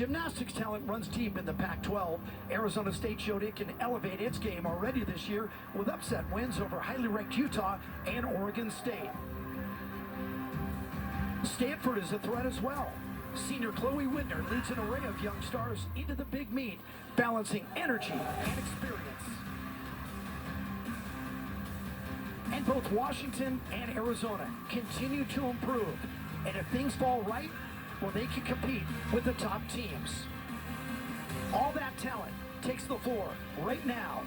Gymnastics talent runs deep in the Pac-12. Arizona State showed it can elevate its game already this year with upset wins over highly ranked Utah and Oregon State. Stanford is a threat as well. Senior Chloe Whitner leads an array of young stars into the big meet, balancing energy and experience. And both Washington and Arizona continue to improve. And if things fall right, well, they can compete with the top teams. All that talent takes the floor right now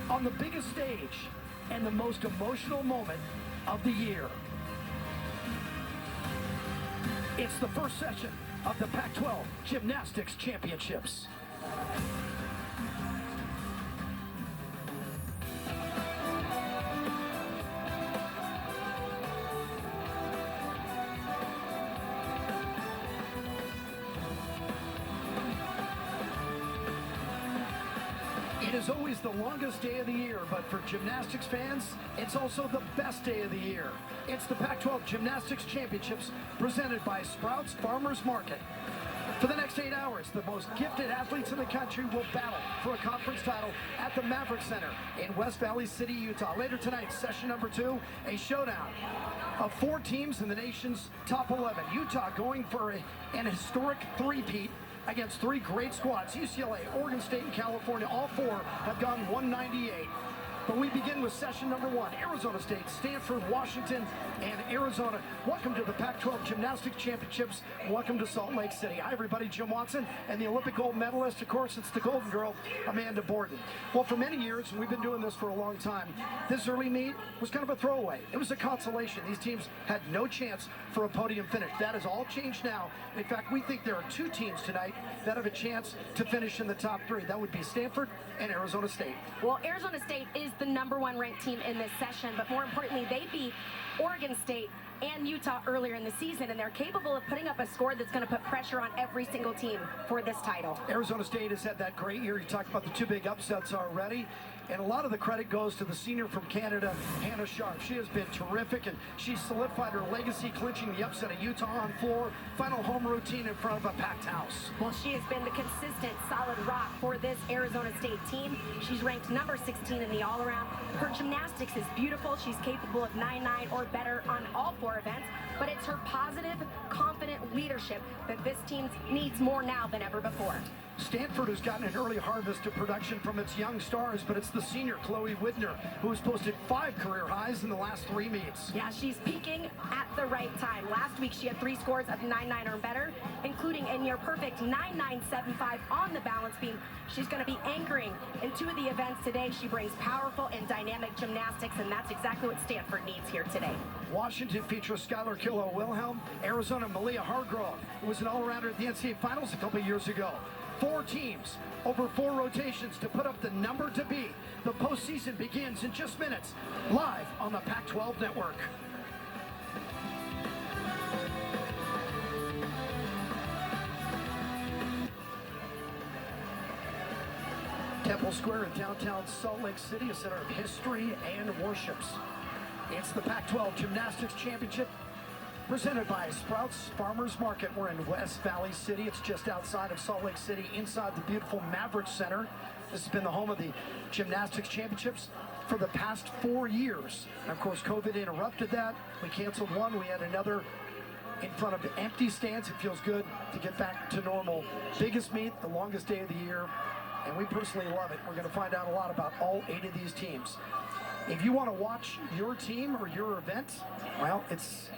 on the biggest stage and the most emotional moment of the year. It's the first session of the Pac-12 Gymnastics Championships. It is always the longest day of the year, but for gymnastics fans, it's also the best day of the year. It's the Pac-12 Gymnastics Championships presented by Sprouts Farmers Market. For the next 8 hours, the most gifted athletes in the country will battle for a conference title at the Maverick Center in West Valley City, Utah. Later tonight, session number 2, a showdown of 4 teams in the nation's top 11. Utah going for an historic three-peat against 3 great squads. UCLA, Oregon State, and California, all 4 have gone 198. But we begin with session number 1. Arizona State, Stanford, Washington, and Arizona. Welcome to the Pac-12 Gymnastics Championships. Welcome to Salt Lake City. Hi, everybody. Jim Watson and the Olympic gold medalist. Of course, it's the Golden Girl, Amanda Borden. Well, for many years, and we've been doing this for a long time, this early meet was kind of a throwaway. It was a consolation. These teams had no chance for a podium finish. That has all changed now. In fact, we think there are 2 teams tonight that have a chance to finish in the top 3. That would be Stanford and Arizona State. Well, Arizona State is the #1 ranked team in this session, but more importantly, they beat Oregon State and Utah earlier in the season, and they're capable of putting up a score that's going to put pressure on every single team for this title. Arizona State has had that great year. You talked about the 2 big upsets already, and a lot of the credit goes to the senior from Canada, Hannah Sharp. She has been terrific, and she's solidified her legacy, clinching the upset of Utah on floor, final home routine in front of a packed house. Well, she has been the consistent, solid rock for this Arizona State team. She's ranked number 16 in the all-around. Her gymnastics is beautiful. She's capable of 9-9 or better on all 4 events, but it's her positive, confident leadership that this team needs more now than ever before. Stanford has gotten an early harvest of production from its young stars, but it's the senior Chloe Whitner who has posted 5 career highs in the last 3 meets. Yeah, she's peaking at the right time. Last week she had 3 scores of 9-9 or better, including a near perfect 9-9-7-5 on the balance beam. She's going to be anchoring in 2 of the events today. She brings powerful and dynamic gymnastics, and that's exactly what Stanford needs here today. Washington features Skylar Killow-Wilhelm. Arizona, Malia Hargrove, who was an all-arounder at the NCAA Finals a couple years ago. 4 teams over 4 rotations to put up the number to beat. The postseason begins in just minutes, live on the Pac-12 Network. Temple Square in downtown Salt Lake City, a center of history and worships. It's the Pac-12 Gymnastics Championship, presented by Sprouts Farmers Market. We're in West Valley City. It's just outside of Salt Lake City, inside the beautiful Maverick Center. This has been the home of the Gymnastics Championships for the past 4 years. And of course, COVID interrupted that. We canceled one. We had another in front of empty stands. It feels good to get back to normal. Biggest meet, the longest day of the year, and we personally love it. We're going to find out a lot about all 8 of these teams. If you want to watch your team or your event, well, it's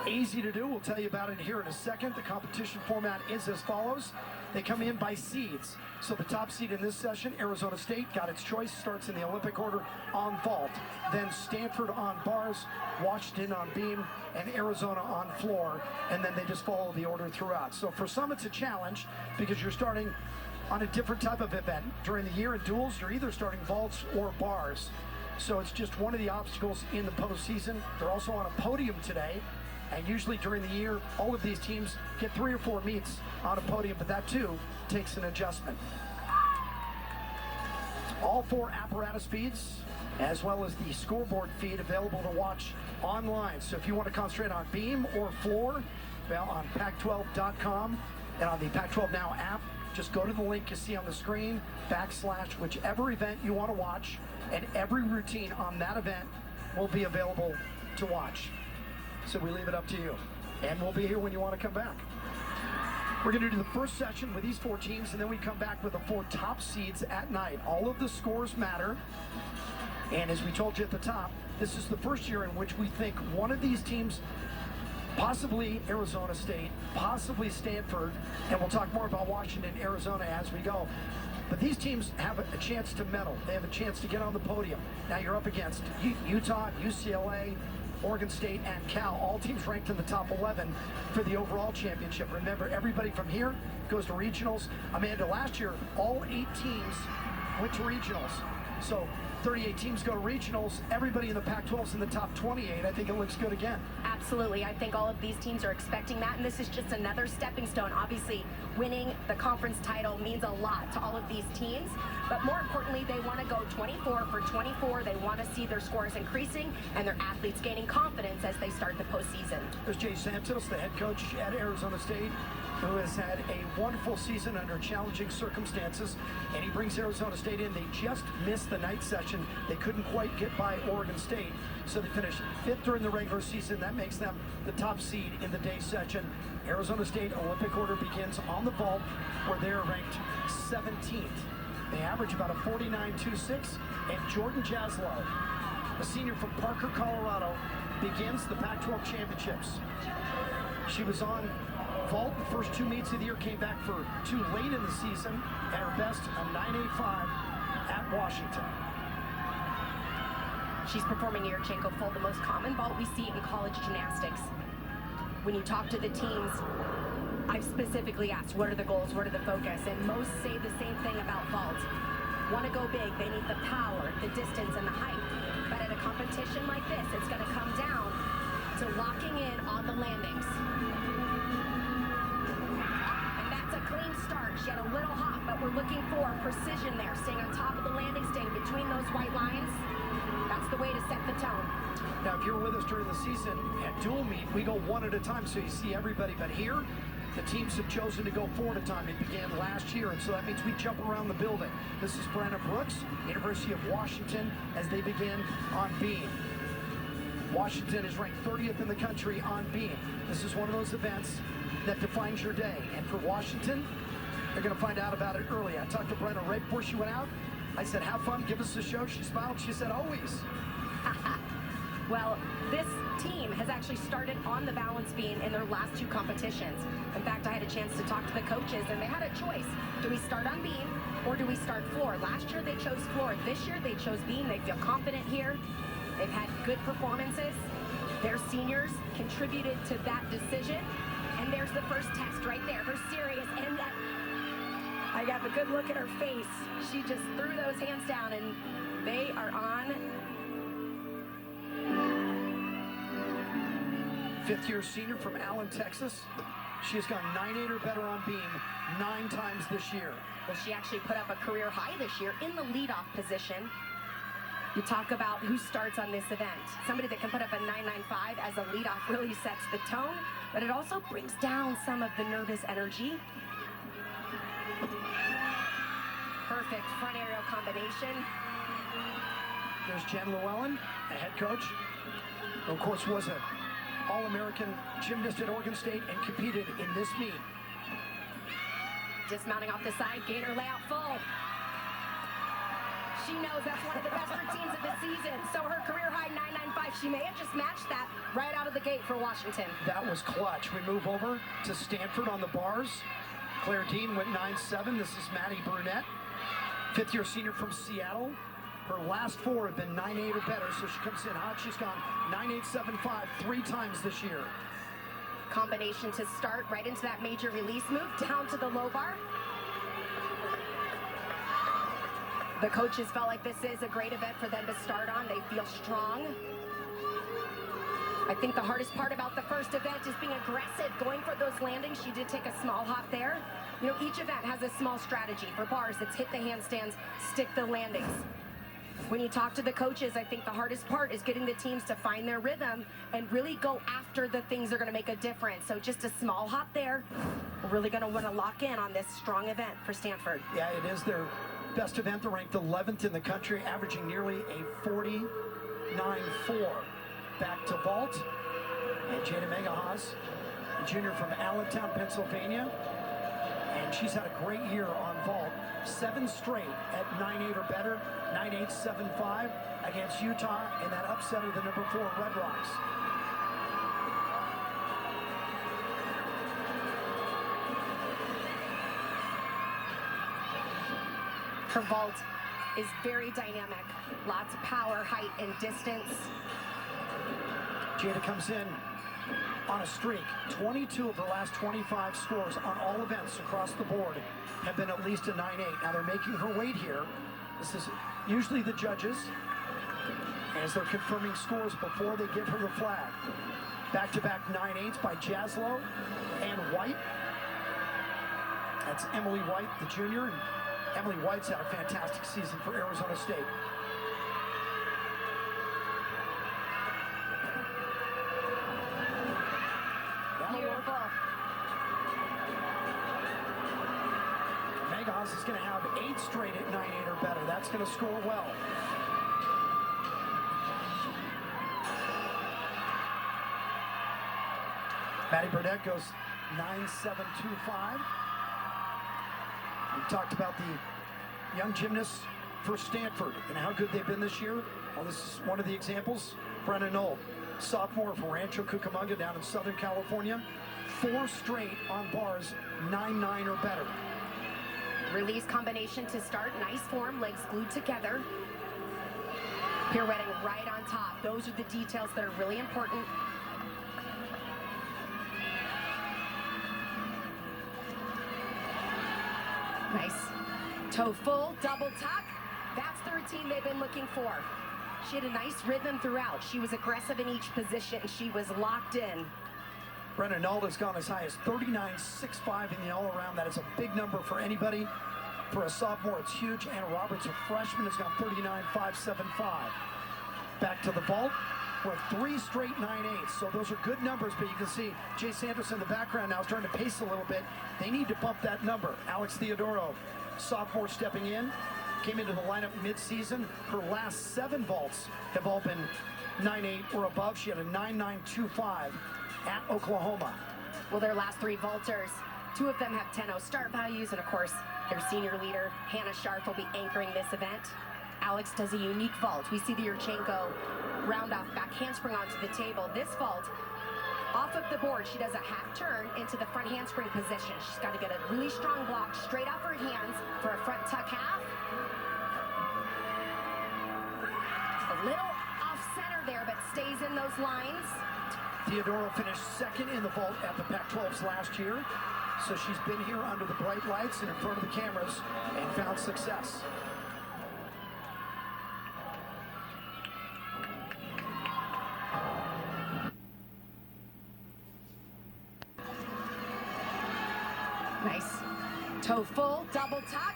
easy to do. We'll tell you about it here in a second. The competition format is as follows. They come in by seeds. So the top seed in this session, Arizona State, got its choice, starts in the Olympic order on vault. Then Stanford on bars, Washington on beam, and Arizona on floor. And then they just follow the order throughout. So for some, it's a challenge because you're starting on a different type of event. During the year in duels, you're either starting vaults or bars. So it's just one of the obstacles in the postseason. They're also on a podium today. And usually during the year, all of these teams get 3 or 4 meets on a podium, but that too takes an adjustment. All 4 apparatus feeds, as well as the scoreboard feed, available to watch online. So if you want to concentrate on beam or floor, well, on Pac12.com, And on the Pac-12 Now app, just go to the link you see on the screen, / whichever event you want to watch, and every routine on that event will be available to watch. So we leave it up to you. And we'll be here when you want to come back. We're going to do the first session with these 4 teams, and then we come back with the 4 top seeds at night. All of the scores matter. And as we told you at the top, this is the first year in which we think one of these teams, possibly Arizona State, possibly Stanford, and we'll talk more about Washington, Arizona as we go. But these teams have a chance to medal. They have a chance to get on the podium. Now you're up against Utah, UCLA, Oregon State, and Cal, all teams ranked in the top 11 for the overall championship. Remember, everybody from here goes to regionals. Amanda, last year, all 8 teams went to regionals. So 38 teams go to regionals. Everybody in the Pac-12 is in the top 28. I think it looks good again. Absolutely. I think all of these teams are expecting that, and this is just another stepping stone. Obviously, winning the conference title means a lot to all of these teams, but more importantly, they want to go 24 for 24. They want to see their scores increasing and their athletes gaining confidence as they start the postseason. There's Jay Santos, the head coach at Arizona State, who has had a wonderful season under challenging circumstances, and he brings Arizona State in. They just missed the night session. They couldn't quite get by Oregon State, so they finished 5th during the regular season. That makes them the top seed in the day session. Arizona State Olympic order begins on the vault, where they're ranked 17th. They average about a 49.26, and Jordan Jaslow, a senior from Parker, Colorado, begins the Pac-12 championships. She was on vault the first 2 meets of the year, came back for 2 late in the season, and her best, a 9.85 at Washington. She's performing Yurchenko full, the most common vault we see in college gymnastics. When you talk to the teams, I've specifically asked, what are the goals, what are the focus? And most say the same thing about vault. Want to go big, they need the power, the distance, and the height. But at a competition like this, it's going to come down to locking in on the landings. And that's a clean start. She had a little hop, but we're looking for precision there, staying on top of the landing, staying between those white lines. That's the way to set the tone. Now, if you're with us during the season at dual meet, we go 1 at a time, so you see everybody. But here, the teams have chosen to go 4 at a time. It began last year, and so that means we jump around the building. This is Brenna Brooks, University of Washington, as they begin on beam. Washington is ranked 30th in the country on beam. This is one of those events that defines your day. And for Washington, they're going to find out about it early. I talked to Brenna right before she went out. I said, have fun, give us a show. She smiled. She said, always. Well, this team has actually started on the balance beam in their last 2 competitions. In fact, I had a chance to talk to the coaches, and they had a choice. Do we start on beam, or do we start floor? Last year, they chose floor. This year, they chose beam. They feel confident here. They've had good performances. Their seniors contributed to that decision. And there's the first test right there. Her serious, and I got a good look at her face. She just threw those hands down, and they are on. 5th-year senior from Allen, Texas. She has gone 9.8 or better on beam 9 times this year. Well, she actually put up a career high this year in the leadoff position. You talk about who starts on this event. Somebody that can put up a 9.95 as a leadoff really sets the tone, but it also brings down some of the nervous energy. Perfect front aerial combination. There's Jen Llewellyn, the head coach, who of course was an All-American gymnast at Oregon State and competed in this meet. Dismounting off the side, gainer layout full. She knows that's one of the best routines of the season. So her career high 9.95, she may have just matched that right out of the gate for Washington. That was clutch. We move over to Stanford on the bars. Claire Dean went 9.7. This is Maddie Brunette, 5th-year senior from Seattle. Her last 4 have been 9.8 or better, so she comes in hot. She's gone 9.875 3 times this year. Combination to start right into that major release move, down to the low bar. The coaches felt like this is a great event for them to start on. They feel strong. I think the hardest part about the first event is being aggressive, going for those landings. She did take a small hop there. You know, each event has a small strategy. For bars, it's hit the handstands, stick the landings. When you talk to the coaches, I think the hardest part is getting the teams to find their rhythm and really go after the things that are going to make a difference. So just a small hop there. We're really going to want to lock in on this strong event for Stanford. Yeah, it is their best event. They're ranked 11th in the country, averaging nearly a 49.4. Back to vault. And Jada Megahas, a junior from Allentown, Pennsylvania. And she's had a great year on vault. 7 straight at 9.8 or better. 9.875 against Utah in that upset of the number 4 Red Rocks. Her vault is very dynamic. Lots of power, height, and distance. Jada comes in on a streak. 22 of her last 25 scores on all events across the board have been at least a 9.8. Now they're making her weight here. This is usually the judges as they're confirming scores before they give her the flag. Back-to-back 9.8s by Jaslow and White. That's Emily White, the junior, and Emily White's had a fantastic season for Arizona State. Beautiful. Megahas is going to have 8 straight at 9.8 or better. That's going to score well. Maddie Burdett goes 9.725. We talked about the young gymnasts for Stanford and how good they've been this year. Well, this is one of the examples. Brenna Knoll, sophomore from Rancho Cucamonga down in Southern California. 4 straight on bars, 9.9 or better. Release combination to start. Nice form, legs glued together. Pirouetting right on top. Those are the details that are really important. Nice. Toe full, double tuck. That's the routine they've been looking for. She had a nice rhythm throughout. She was aggressive in each position. She was locked in. Brenna Knoll has gone as high as 39.65 in the all-around. That is a big number for anybody. For a sophomore, it's huge. Anna Roberts, a freshman, has gone 39.575. Back to the vault with 3 straight 9.8s. So those are good numbers, but you can see Jay Sanderson in the background now is trying to pace a little bit. They need to bump that number. Alex Theodoro, sophomore, stepping in. Came into the lineup mid-season. Her last 7 vaults have all been 9.8 or above. She had a 9.925 at Oklahoma. Well, their last 3 vaulters, 2 of them have 10.0 start values, and of course, their senior leader, Hannah Scharf, will be anchoring this event. Alex does a unique vault. We see the Yurchenko round-off back handspring onto the table. This vault, off of the board, she does a half turn into the front handspring position. She's got to get a really strong block straight off her hands for a front tuck half. A little off-center there, but stays in those lines. Theodoro finished 2nd in the vault at the Pac-12s last year. So she's been here under the bright lights and in front of the cameras and found success. Nice. Toe full, double tuck.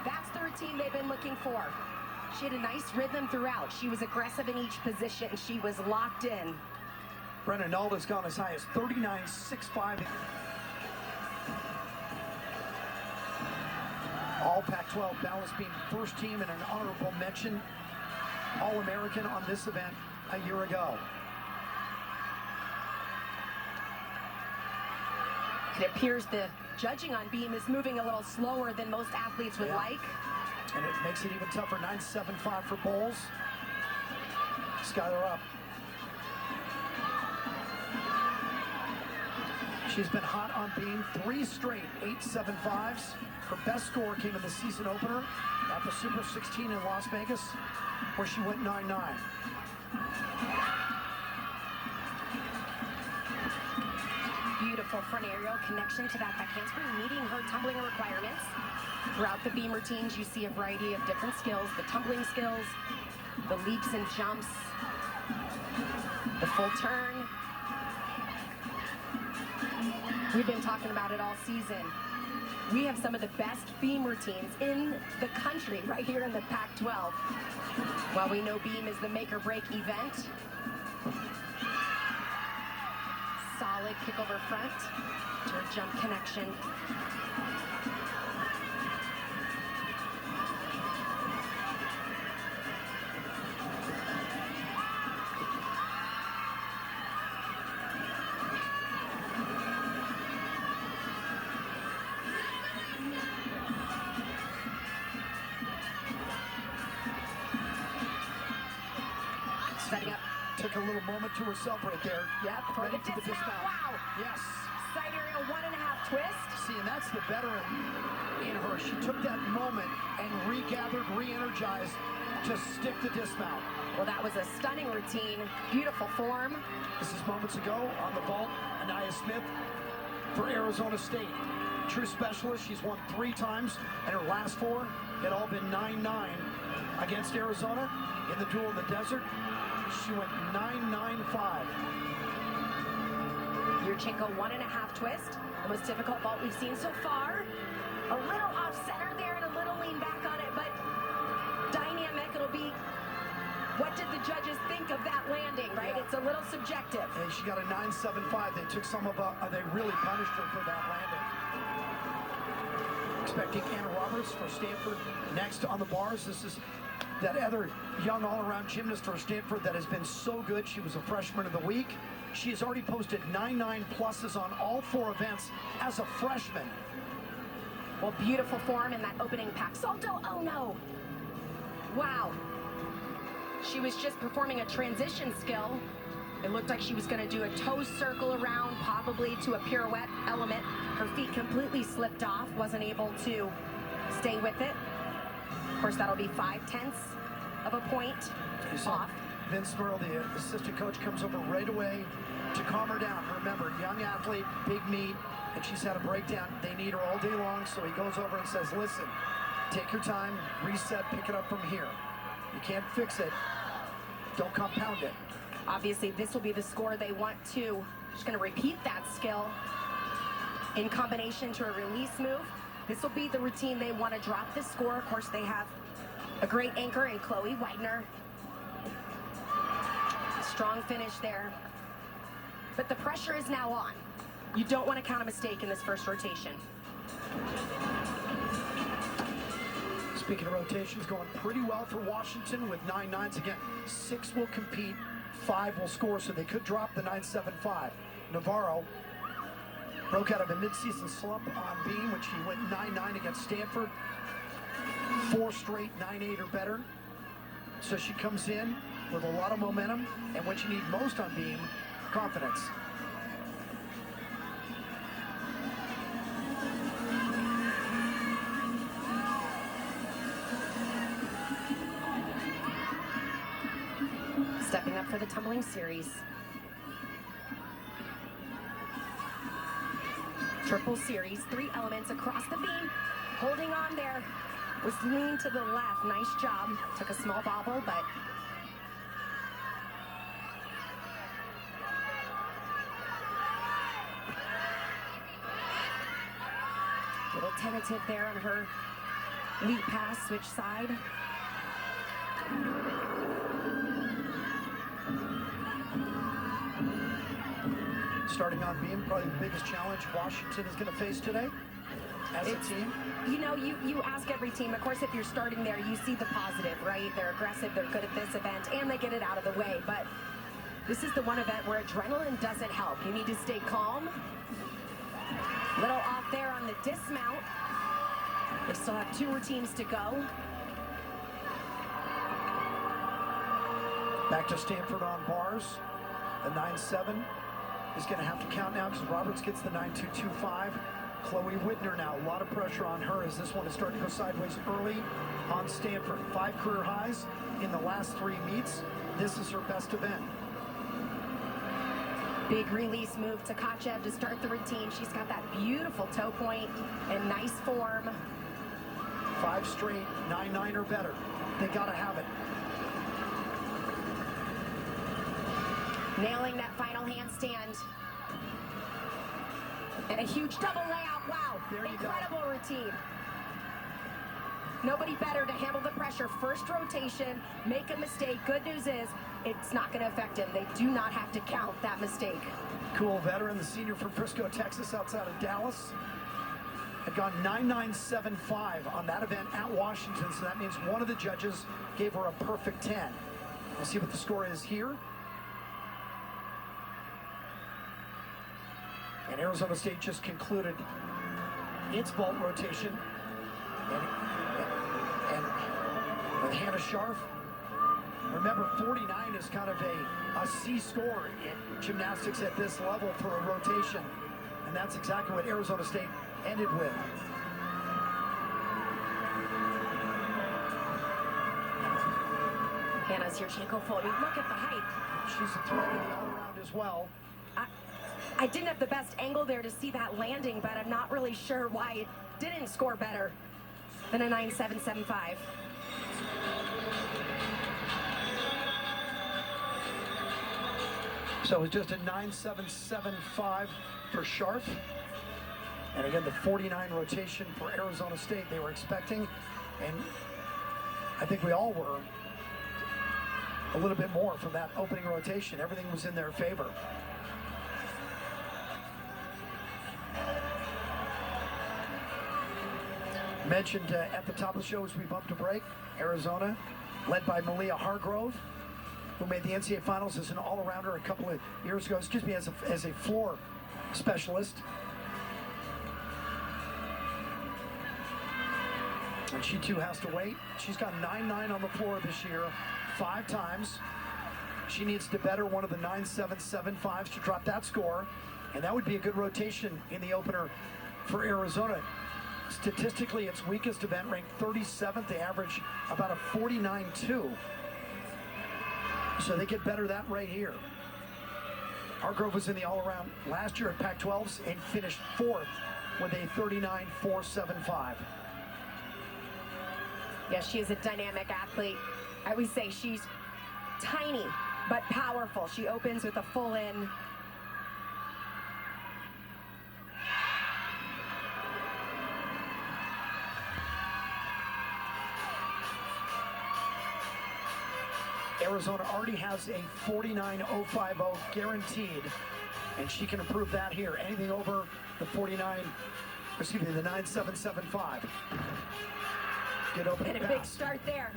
That's the routine they've been looking for. She had a nice rhythm throughout. She was aggressive in each position. She was locked in. Brenna Knoll has gone as high as 39.65. All Pac-12 balance beam first team and an honorable mention. All-American on this event a year ago. It appears the judging on beam is moving a little slower than most athletes would like. And it makes it even tougher. 9.75 for Bowles. Skylar up. She's been hot on beam, 3 straight 8.75s. Her best score came in the season opener at the Super 16 in Las Vegas, where she went 9.9. Beautiful front aerial connection to that back handspring, meeting her tumbling requirements. Throughout the beam routines, you see a variety of different skills, the tumbling skills, the leaps and jumps, the full turn. We've been talking about it all season. We have some of the best beam routines in the country right here in the Pac-12. While we know beam is the make or break event, solid kick over front to a jump connection. Setting up. Took a little moment to herself right there. Yep, for the dismount. Wow. Yes. Side area 1.5 twist. See, and that's the veteran in her. She took that moment and regathered, re-energized to stick the dismount. Well, that was a stunning routine. Beautiful form. This is moments ago on the vault. Anaya Smith for Arizona State. True specialist. She's won 3 times, and her last 4 had all been 9-9 against Arizona in the duel in the desert. She went 9-9-5. Yurchenko 1.5 twist. The most difficult vault we've seen so far. A little off center there and a little lean back on it, but dynamic. It'll be, what did the judges think of that landing, right? Yeah. It's a little subjective. And she got a 9-7-5. They took some of they really punished her for that landing. Expecting Anna Roberts for Stanford next on the bars. This is that other young all-around gymnast for Stanford that has been so good. She was a freshman of the week. She has already posted 9-9 pluses on all 4 events as a freshman. Well, beautiful form in that opening pack salto. Oh no. Wow. She was just performing a transition skill. It looked like she was going to do a toe circle around, probably to a pirouette element. Her feet completely slipped off, wasn't able to stay with it. Of course, that'll be 0.5 of a point off. Vince Merle, the assistant coach, comes over right away to calm her down. Remember, young athlete, big meet, and she's had a breakdown. They need her all day long, so he goes over and says, listen, take your time, reset, pick it up from here. You can't fix it. Don't compound it. Obviously, this will be the score they want to. She's going to repeat that skill in combination to a release move. This will be the routine they want to drop the score. Of course, they have a great anchor in Chloe Widener. Strong finish there. But the pressure is now on. You don't want to count a mistake in this first rotation. Speaking of rotations, going pretty well for Washington with 9-9s. Again, 6 will compete, 5 will score, so they could drop the 9-7-5. Navarro broke out of a midseason slump on beam, which he went 9-9 against Stanford. 4 straight 9-8 or better. So she comes in with a lot of momentum, and what you need most on beam, confidence. Stepping up for the tumbling series. Triple series, 3 elements across the beam. Holding on there. Was lean to the left. Nice job. Took a small bobble, but little tentative there on her lead pass, switch side. Starting on beam, probably the biggest challenge Washington is going to face today as a team. You know, you ask every team, of course, if you're starting there, you see the positive, right? They're aggressive, they're good at this event, and they get it out of the way. But this is the one event where adrenaline doesn't help. You need to stay calm. Little off there on the dismount. They still have 2 routines to go. Back to Stanford on bars. The 9-7 is going to have to count now because Roberts gets the 9-2-2-5. Chloe Widener now, a lot of pressure on her as this one is starting to go sideways early on Stanford. 5 career highs in the last 3 meets. This is her best event. Big release move to Kachev to start the routine. She's got that beautiful toe point and nice form. 5 straight, 9-9 or better. They got to have it. Nailing that final handstand. And a huge double layout. Wow. There you Incredible routine. Nobody better to handle the pressure. First rotation, make a mistake. Good news is it's not going to affect him. They do not have to count that mistake. Cool veteran, the senior from Frisco, Texas, outside of Dallas, had gone 9.975 on that event at Washington, so that means one of the judges gave her a perfect 10. We'll see what the score is here. And Arizona State just concluded its vault rotation. And with Hannah Scharf, remember 49 is kind of a C score in gymnastics at this level for a rotation. And that's exactly what Arizona State ended with. Hannah Zierchenko folding. Look at the height. She's a threat in the all-around as well. I didn't have the best angle there to see that landing, but I'm not really sure why it didn't score better than a 9.775. So it was just a 9.775 for Scharf. And again, the 49 rotation for Arizona State they were expecting. And I think we all were a little bit more from that opening rotation. Everything was in their favor. Mentioned at the top of the show as we bumped a break, Arizona, led by Malia Hargrove, who made the NCAA finals as an all-arounder a couple of years ago, as a floor specialist. And she too has to wait. She's got 9.9 on the floor this year, 5 times. She needs to better one of the 9.775s to drop that score, and that would be a good rotation in the opener for Arizona. Statistically, its weakest event ranked 37th. They average about a 49.2. So they get better that right here. Hargrove was in the all-around last year at Pac-12s and finished 4th with a 39.475. Yes, she is a dynamic athlete. I always say she's tiny but powerful. She opens with a full in. Arizona already has a 49.050 guaranteed, and she can improve that here. Anything over the 9.775. Good opening And a pass. big start there.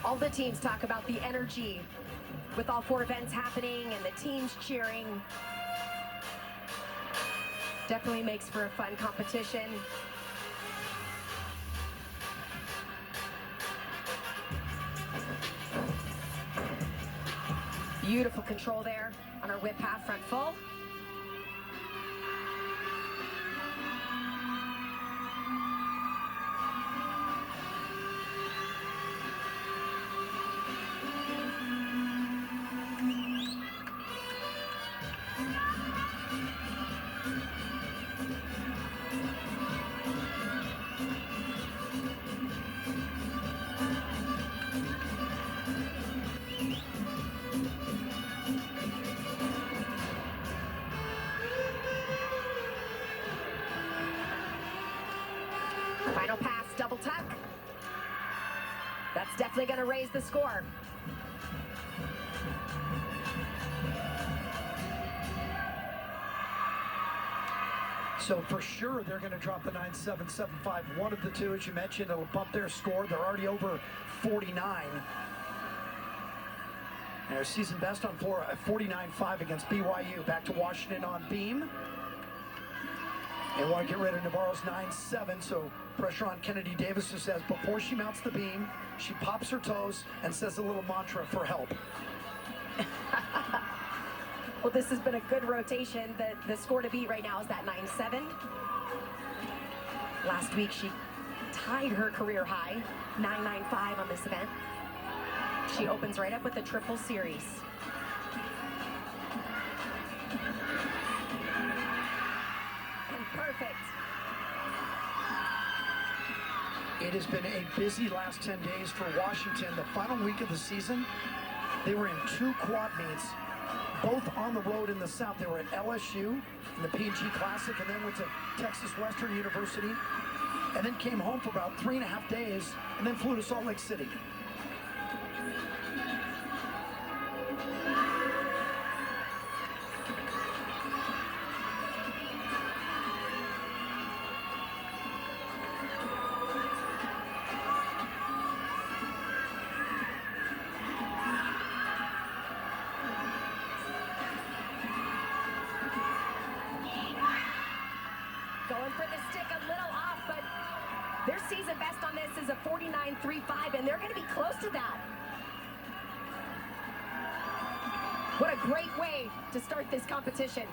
All the teams talk about the energy with all 4 events happening and the teams cheering. Definitely makes for a fun competition. Beautiful control there on our whip half front full. Final pass, double tuck. That's definitely going to raise the score. So for sure, they're going to drop the 9.775. One of the two, as you mentioned, it'll bump their score. They're already over 49. And their season best on floor at 49.5 against BYU. Back to Washington on beam. They want to get rid of Navarro's 9.7, so pressure on Kennedy Davis, who says before she mounts the beam, she pops her toes and says a little mantra for help. Well, this has been a good rotation. The score to beat right now is that 9.7. Last week, she tied her career high, 9.95 on this event. She opens right up with the triple series. And perfect. It has been a busy last 10 days for Washington. The final week of the season, they were in 2 quad meets. both on the road in the South. They were at LSU in the P&G Classic, and then went to Texas Western University, and then came home for about 3.5 days, and then flew to Salt Lake City. Going for the stick a little off, but their season best on this is a 49.35, and they're going to be close to that. What a great way to start this competition.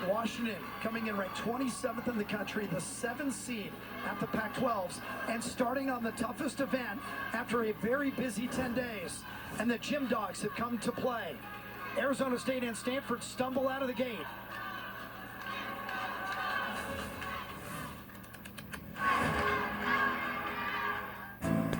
Washington coming in ranked 27th in the country, the 7th seed at the Pac-12s, and starting on the toughest event after a very busy 10 days. And the Gym Dogs have come to play. Arizona State and Stanford stumble out of the gate.